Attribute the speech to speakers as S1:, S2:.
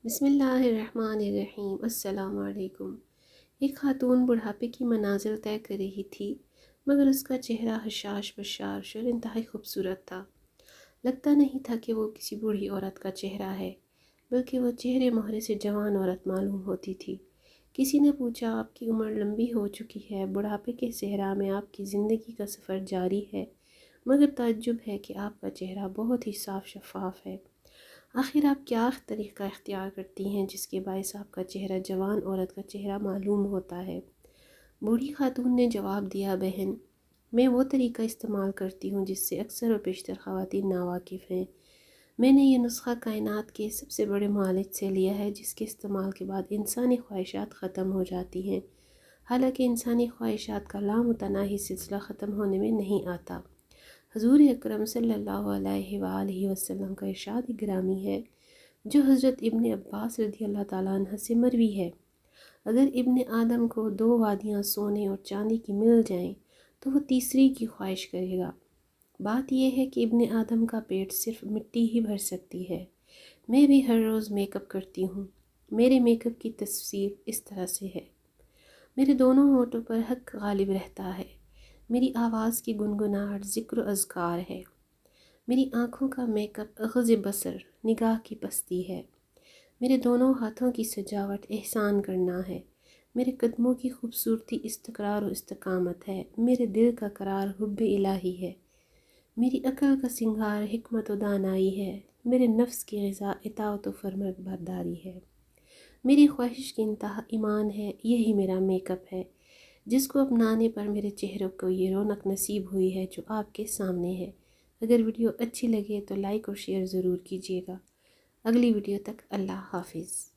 S1: بسم اللہ الرحمن الرحیم۔ السلام علیکم۔ ایک خاتون بڑھاپے کی منازل طے کر رہی تھی، مگر اس کا چہرہ حشاش بشاش اور انتہائی خوبصورت تھا۔ لگتا نہیں تھا کہ وہ کسی بوڑھی عورت کا چہرہ ہے، بلکہ وہ چہرے مہرے سے جوان عورت معلوم ہوتی تھی۔ کسی نے پوچھا، آپ کی عمر لمبی ہو چکی ہے، بڑھاپے کے صحرا میں آپ کی زندگی کا سفر جاری ہے، مگر تعجب ہے کہ آپ کا چہرہ بہت ہی صاف شفاف ہے۔ آخر آپ کیا طریقہ اختیار کرتی ہیں جس کے باعث آپ کا چہرہ جوان عورت کا چہرہ معلوم ہوتا ہے؟ بوڑھی خاتون نے جواب دیا، بہن، میں وہ طریقہ استعمال کرتی ہوں جس سے اکثر و بیشتر خواتین ناواقف ہیں۔ میں نے یہ نسخہ کائنات کے سب سے بڑے معالج سے لیا ہے، جس کے استعمال کے بعد انسانی خواہشات ختم ہو جاتی ہیں۔ حالانکہ انسانی خواہشات کا لامتناہی سلسلہ ختم ہونے میں نہیں آتا۔ حضور اکرم صلی اللہ علیہ وآلہ وسلم کا ارشاد گرامی ہے، جو حضرت ابن عباس رضی اللہ تعالیٰ عنہ سے مروی ہے، اگر ابن آدم کو 2 وادیاں سونے اور چاندی کی مل جائیں تو وہ تیسری کی خواہش کرے گا۔ بات یہ ہے کہ ابن آدم کا پیٹ صرف مٹی ہی بھر سکتی ہے۔ میں بھی ہر روز میک اپ کرتی ہوں۔ میرے میک اپ کی تفصیل اس طرح سے ہے: میرے دونوں ہونٹوں پر حق غالب رہتا ہے، میری آواز کی گنگناہٹ ذکر و اذکار ہے، میری آنکھوں کا میک اپ غض بصر نگاہ کی پستی ہے، میرے دونوں ہاتھوں کی سجاوٹ احسان کرنا ہے، میرے قدموں کی خوبصورتی استقرار و استقامت ہے، میرے دل کا قرار حب الہی ہے، میری عقل کا سنگار حکمت و دانائی ہے، میرے نفس کی غذا اطاعت و فرمان برداری ہے، میری خواہش کی انتہا ایمان ہے۔ یہی میرا میک اپ ہے، جس کو اپنانے پر میرے چہرے کو یہ رونق نصیب ہوئی ہے جو آپ کے سامنے ہے۔ اگر ویڈیو اچھی لگے تو لائک اور شیئر ضرور کیجیے گا۔ اگلی ویڈیو تک اللہ حافظ۔